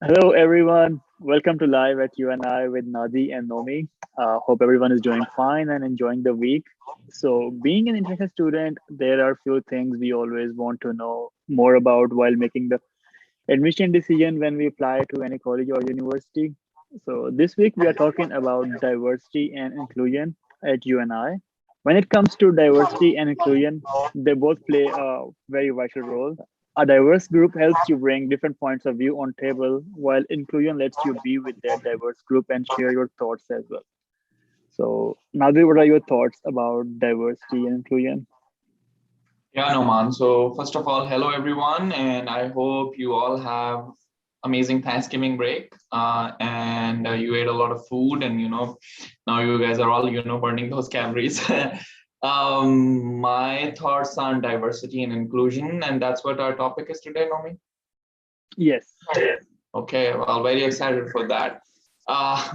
Hello, everyone. Welcome to Live at UNI with Nadi and Nomi. Hope everyone is doing fine and enjoying the week. So, being an international student, there are few things we always want to know more about while making the admission decision when we apply to any college or university. So, this week we are talking about diversity and inclusion at UNI. When it comes to diversity and inclusion, they both play a very vital role. A diverse group helps you bring different points of view on table, while inclusion lets you be with that diverse group and share your thoughts as well. So, Nadir, what are your thoughts about diversity and inclusion? Yeah, Noman. So first of all, hello everyone, and I hope you all have amazing Thanksgiving break, and you ate a lot of food, and now you guys are all burning those calories. My thoughts on diversity and inclusion, and that's what our topic is today, Nomi. Yes. Okay, well, very excited for that.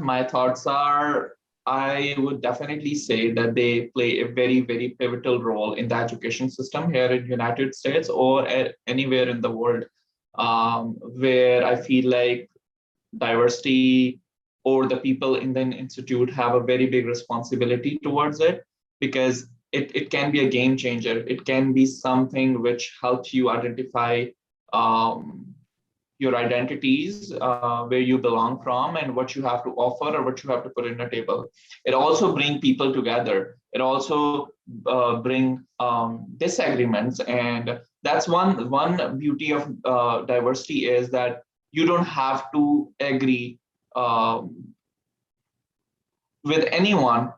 My thoughts are I would definitely say that they play a very, very pivotal role in the education system here in United States or anywhere in the world, where I feel like diversity or the people in the institute have a very big responsibility towards it because it can be a game changer. It can be something which helps you identify um, your identities, where you belong from and what you have to offer or what you have to put in a table. It also bring people together. It also bring disagreements, and that's one beauty of diversity is that you don't have to agree um, with anyone,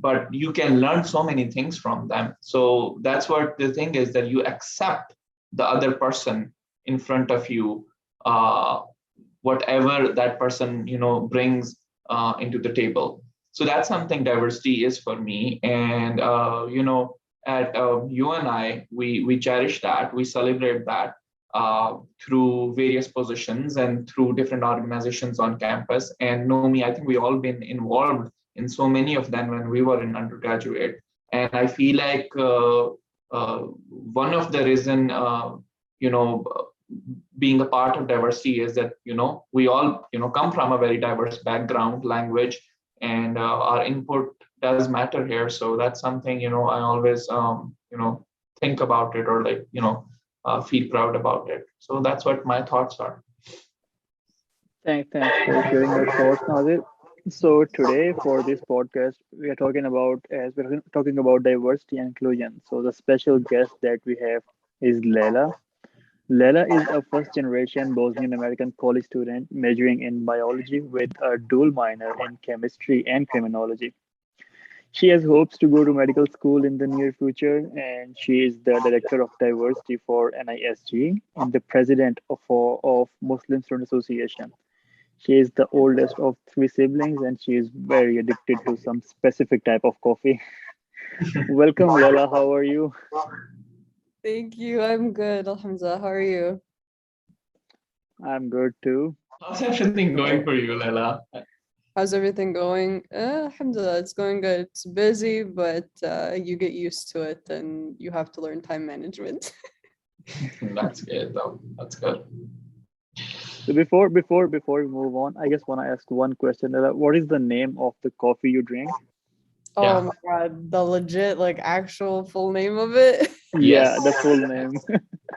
but you can learn so many things from them. So that's what the thing is, that you accept the other person in front of you, uh, whatever that person brings into the table. So that's something diversity is for me. And at UNI, we cherish that, we celebrate that through various positions and through different organizations on campus. And Nomi, I think we all been involved in so many of them when we were in undergraduate. And I feel like one of the reason, you know, being a part of diversity is that we all come from a very diverse background, language, and our input does matter here. So that's something I always think about it, or like feel proud about it. So that's what my thoughts are. Thanks for sharing your thoughts, Nadir. So today for this podcast, we are talking about as we're talking about diversity and inclusion. So the special guest that we have is Leila. Leila is a first generation Bosnian American college student majoring in biology with a dual minor in chemistry and criminology. She has hopes to go to medical school in the near future, and she is the director of diversity for NISG and the president of Muslim Student Association. She is the oldest of three siblings, and she is very addicted to some specific type of coffee. Welcome, Leila. How are you? Thank you. I'm good. Alhamdulillah. How are you? I'm good too. How's everything going for you, Leila? How's everything going? Alhamdulillah, it's going good. It's busy, but you get used to it and you have to learn time management. That's good though. That's good. So before we move on, I just want to ask one question. Leila. What is the name of the coffee you drink? Oh Yeah. my God, the legit, like, actual full name of it. Yeah, Yes. the full name.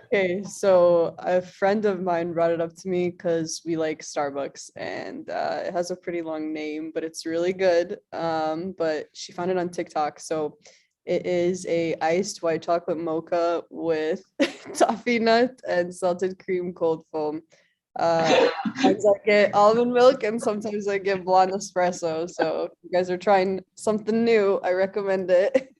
Okay, so a friend of mine brought it up to me because we like Starbucks and it has a pretty long name, but it's really good. But she found it on TikTok. So it is a iced white chocolate mocha with toffee nut and salted cream cold foam. Sometimes I get almond milk and sometimes I get blonde espresso. So if you guys are trying something new, I recommend it.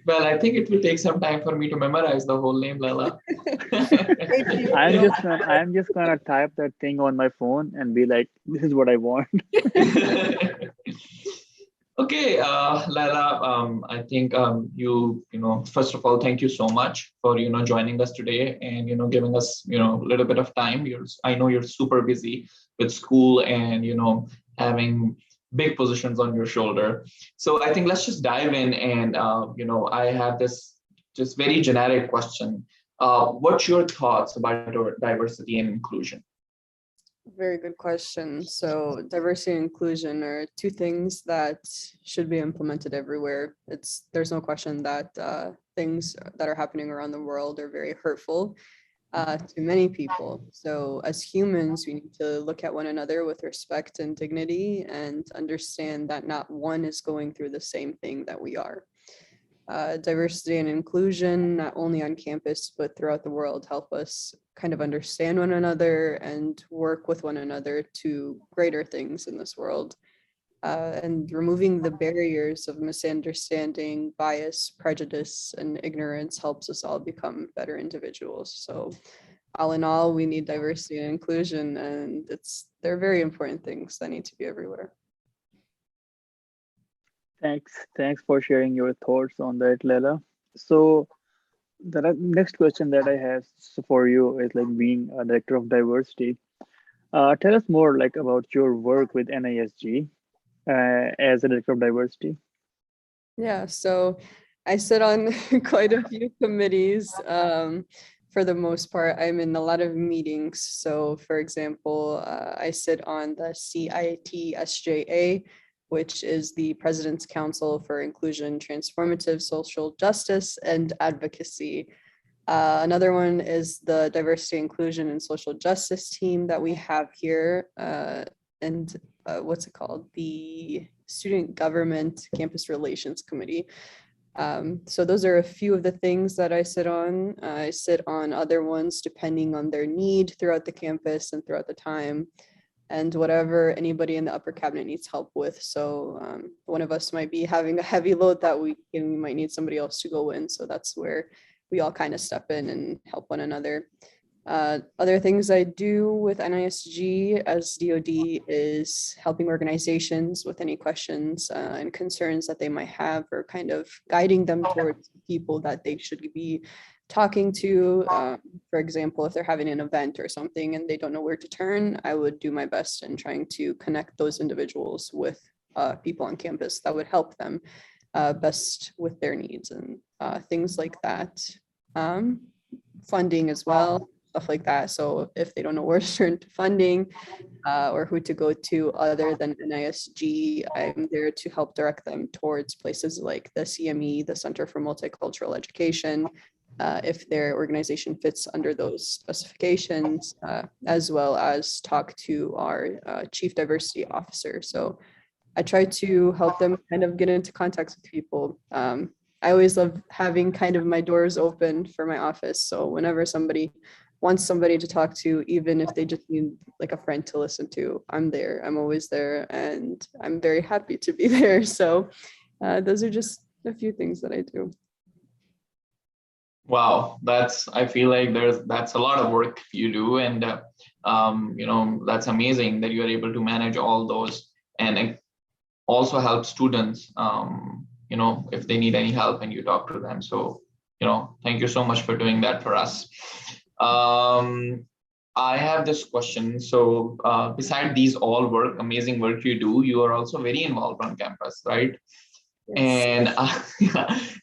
Well, I think it will take some time for me to memorize the whole name, Leila. Maybe if you I'm don't just gonna I'm just gonna type that thing on my phone and be like, this is what I want. Okay, Laila, I think first of all, thank you so much for, joining us today and, giving us, a little bit of time. I know you're super busy with school and, having big positions on your shoulder. So I think let's just dive in and, I have this just very generic question. What's your thoughts about diversity and inclusion? Very good question. So diversity and inclusion are two things that should be implemented everywhere. There's no question that things that are happening around the world are very hurtful to many people. So as humans, we need to look at one another with respect and dignity and understand that not one is going through the same thing that we are. Diversity and inclusion, not only on campus, but throughout the world, help us kind of understand one another and work with one another to greater things in this world. And removing the barriers of misunderstanding, bias, prejudice, and ignorance helps us all become better individuals. So all in all, we need diversity and inclusion, and they're very important things that need to be everywhere. Thanks for sharing your thoughts on that, Leila. So the next question that I have for you is like being a director of diversity. Tell us more like about your work with NISG as a director of diversity. Yeah, so I sit on quite a few committees. For the most part, I'm in a lot of meetings. So for example, I sit on the CITSJA, which is the President's Council for Inclusion, Transformative Social Justice, and Advocacy. Another one is the Diversity, Inclusion, and Social Justice team that we have here. And what's it called? The Student Government Campus Relations Committee. So those are a few of the things that I sit on. I sit on other ones depending on their need throughout the campus and throughout the time, and whatever anybody in the upper cabinet needs help with. So one of us might be having a heavy load that week and we might need somebody else to go in. So that's where we all kind of step in and help one another. Other things I do with NISG as DoD is helping organizations with any questions and concerns that they might have, or kind of guiding them towards people that they should be talking to. For example, if they're having an event or something and they don't know where to turn, I would do my best in trying to connect those individuals with people on campus that would help them best with their needs and things like that. Funding as well, stuff like that. So if they don't know where to turn to funding or who to go to other than NISG, I'm there to help direct them towards places like the CME, the Center for Multicultural Education, if their organization fits under those specifications, as well as talk to our Chief Diversity Officer. So I try to help them kind of get into contact with people. I always love having kind of my doors open for my office. So whenever somebody wants somebody to talk to, even if they just need like a friend to listen to, I'm there. I'm always there, and I'm very happy to be there. So those are just a few things that I do. Wow, I feel like that's a lot of work you do, and that's amazing that you are able to manage all those and also help students, if they need any help and you talk to them. So, thank you so much for doing that for us. I have this question. So beside these amazing work you do, you are also very involved on campus, right? Yes. And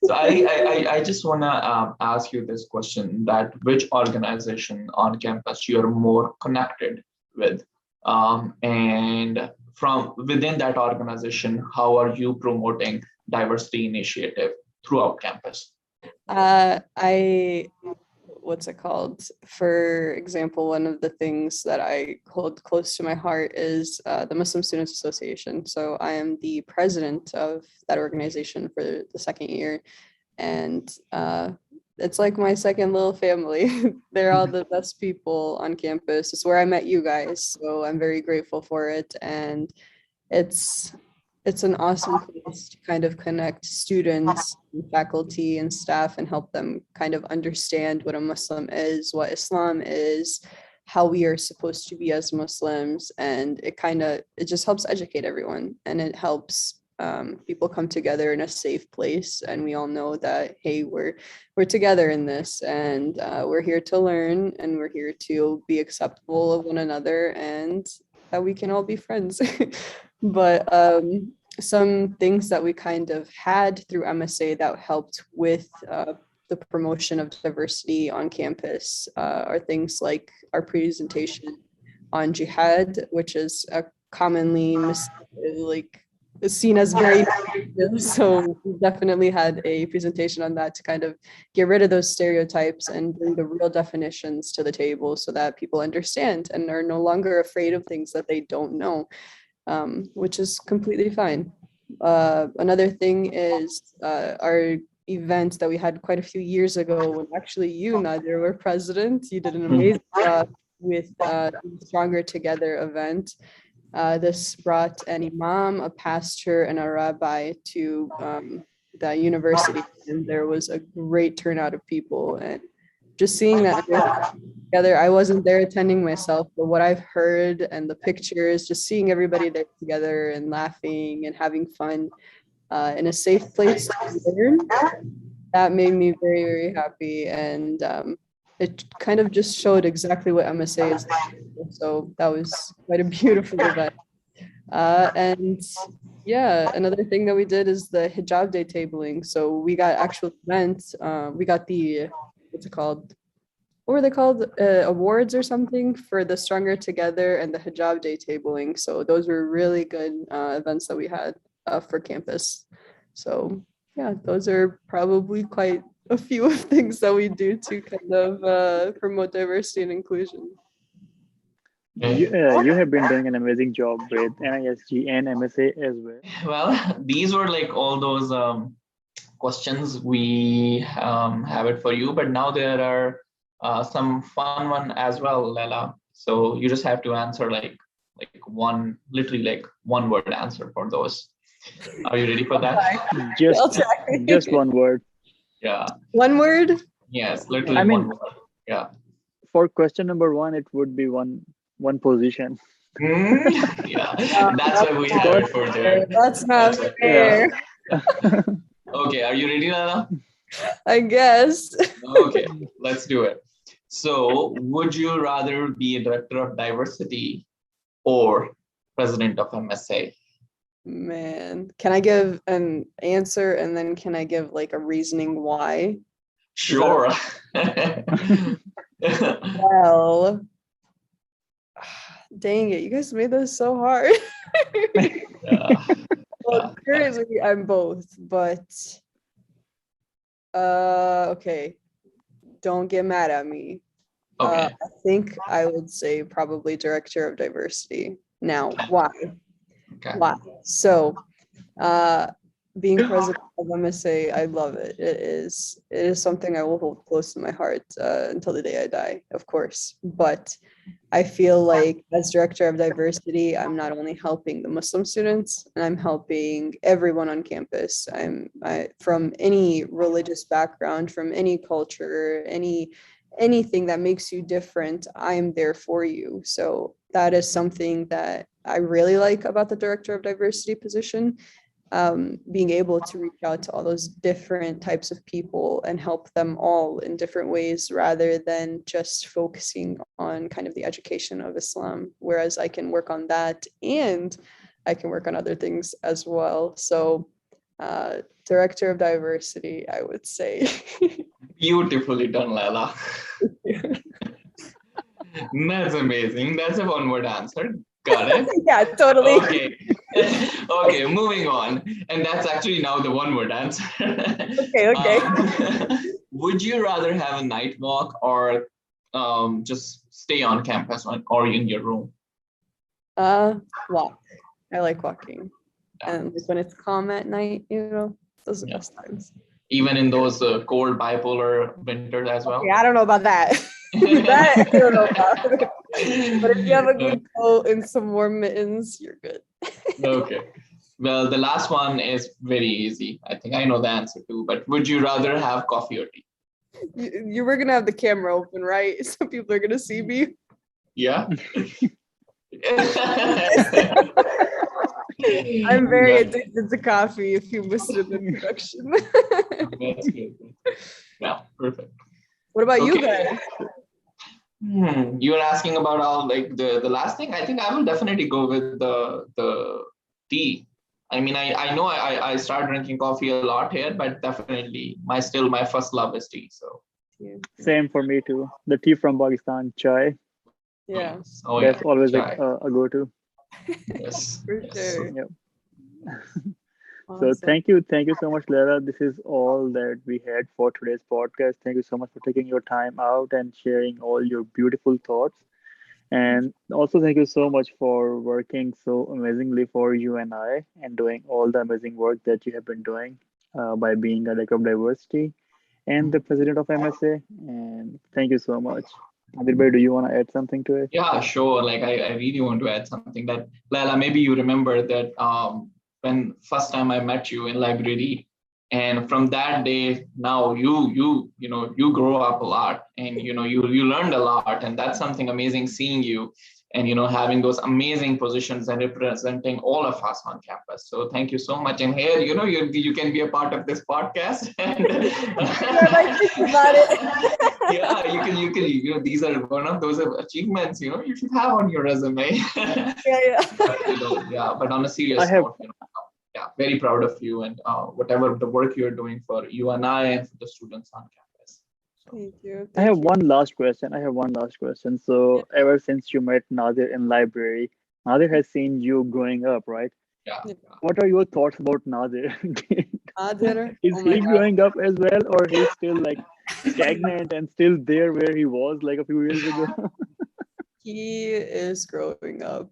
so I just want to ask you this question, that which organization on campus you're more connected with, and from within that organization, how are you promoting diversity initiative throughout campus? What's it called? For example, one of the things that I hold close to my heart is the Muslim Students Association. So I am the president of that organization for the second year. And it's like my second little family. They're all the best people on campus. It's where I met you guys. So I'm very grateful for it. And it's an awesome place to kind of connect students, and faculty, and staff, and help them kind of understand what a Muslim is, what Islam is, how we are supposed to be as Muslims, and it just helps educate everyone, and it helps people come together in a safe place, and we all know that, hey, we're together in this, and we're here to learn, and we're here to be acceptable of one another, and that we can all be friends. But some things that we kind of had through MSA that helped with the promotion of diversity on campus are things like our presentation on jihad, which is a commonly is seen as very negative. So we definitely had a presentation on that to kind of get rid of those stereotypes and bring the real definitions to the table so that people understand and are no longer afraid of things that they don't know, which is completely fine. Another thing is our event that we had quite a few years ago when actually you, Nader, were president. You did an amazing job with the Stronger Together event. This brought an imam, a pastor, and a rabbi to the university, and there was a great turnout of people. And just seeing that together, I wasn't there attending myself, but what I've heard and the pictures, just seeing everybody there together and laughing and having fun in a safe place to learn, that made me very, very happy. And it kind of just showed exactly what MSA is like. So that was quite a beautiful event. And yeah, another thing that we did is the hijab day tabling. So we got actual events. We got the, what's it called? What were they called? Awards or something for the Stronger Together and the hijab day tabling. So those were really good events that we had for campus. So yeah, those are probably quite a few of things that we do to kind of promote diversity and inclusion. You have been doing an amazing job with NISG and MSA as well. Well, these were like all those questions we have it for you, but now there are some fun one as well, Leila. So you just have to answer like one, literally like one word answer for those. Are you ready for that? Just one word. Yeah. One word? Yes, literally one word. Yeah. For question number one, it would be one position. Yeah, that's why we have it for there. That's not fair. Yeah. Okay, are you ready, Leila? I guess. Okay, let's do it. So, would you rather be a director of diversity or president of MSA? Man, can I give an answer and then can I give like a reasoning why? Sure. Well, dang it, you guys made this so hard. Well, currently I'm both, but okay, don't get mad at me. Okay. I think I would say probably director of diversity. Now, why? Okay. Why? So, being president of MSA, I love it. It is something I will hold close to my heart until the day I die, of course. But I feel like as director of diversity, I'm not only helping the Muslim students, and I'm helping everyone on campus. I from any religious background, from any culture, anything that makes you different, I'm there for you. So that is something that I really like about the director of diversity position. Being able to reach out to all those different types of people and help them all in different ways rather than just focusing on kind of the education of Islam, whereas I can work on that and I can work on other things as well. So director of diversity, I would say. Beautifully done, Leila. That's amazing. That's a one-word answer. Got it? Yeah, totally. Okay. Okay, moving on. And that's actually now the one-word answer. Okay. Would you rather have a night walk or just stay on campus or in your room? Walk. I like walking. And when it's calm at night, those are the best times. Even in those cold bipolar winters as well? Yeah, I don't know about that. That I don't know about. But if you have a good coat and some warm mittens, you're good. Okay. Well, the last one is very easy. I think I know the answer too, but would you rather have coffee or tea? You were going to have the camera open, right? Some people are going to see me. Yeah. I'm very addicted to coffee if you missed it in the introduction. That's good. Yeah, perfect. What about you guys? You were asking about all like the last thing. I think I will definitely go with the tea. I mean, I know I started drinking coffee a lot here, but definitely my first love is tea. So same for me too. The tea from Pakistan, chai. Yeah, Yes. Oh That's yeah. always Chai. a go-to. Yes. for Yes. sure. Yep. So Awesome. thank you so much, Leila. This is all that we had for today's podcast. Thank you so much for taking your time out and sharing all your beautiful thoughts. And also, thank you so much for working so amazingly for you and I and doing all the amazing work that you have been doing by being a director of diversity and the president of MSA. And thank you so much. Nadir bhai, do you want to add something to it? Yeah, sure. Like I really want to add something that Lala, maybe you remember that when first time I met you in library, and from that day now you grow up a lot, and you learned a lot, and that's something amazing seeing you, and having those amazing positions and representing all of us on campus. So thank you so much. And here you can be a part of this podcast. And Yeah, I might think about it. yeah, you can these are one of those achievements you should have on your resume. Yeah, yeah. But yeah, but on a I serious have note, yeah, very proud of you, and whatever the work you're doing for UNI and for the students on campus. So Thank you. I have Thank you. one last question. I have one last question. Yeah. So ever since you met Nadir in library, Nadir has seen you growing up, right? yeah, Yeah. yeah. What are your thoughts about Nadir? Nader. Is Oh my he God. growing up as well, or he's still like stagnant and still there where he was like a few years ago? He is growing up.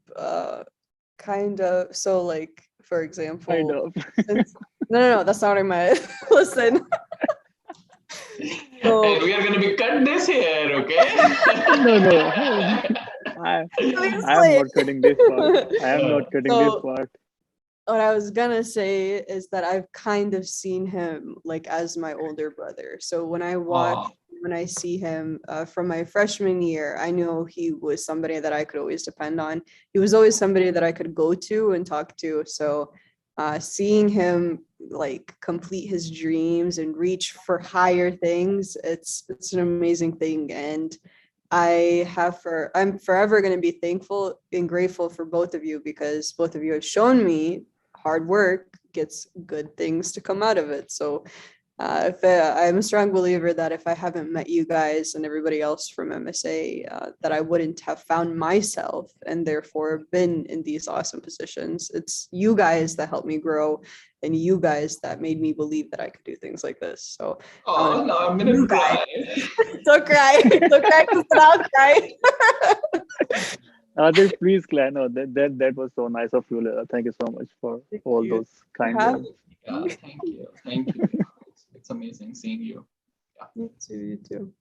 Kind of. So, like, for Kind example, of. since no, that's not what I meant. Listen. And So we are going to be cut this here, okay? No, no. I, I am obviously. not cutting this part. I am not cutting this So part. what I was gonna say is that I've kind of seen him like as my older brother. So Oh, when I see him from my freshman year, I knew he was somebody that I could always depend on. He was always somebody that I could go to and talk to. So seeing him like complete his dreams and reach for higher things, it's an amazing thing. And I'm forever going to be thankful and grateful for both of you because both of you have shown me hard work gets good things to come out of it. So if I'm a strong believer that if I haven't met you guys and everybody else from MSA, that I wouldn't have found myself and therefore been in these awesome positions. It's you guys that helped me grow and you guys that made me believe that I could do things like this. So I want oh, to now thank I'm going you to guys. cry. Don't cry. Don't cry because I'll cry. Nadir, please, Claire. No, that was so nice of you, Leila. Thank you so much for Thank all you those for kind having words. Yeah, me. thank you. Thank you. Yeah, it's amazing seeing you. Yeah. You too. You too.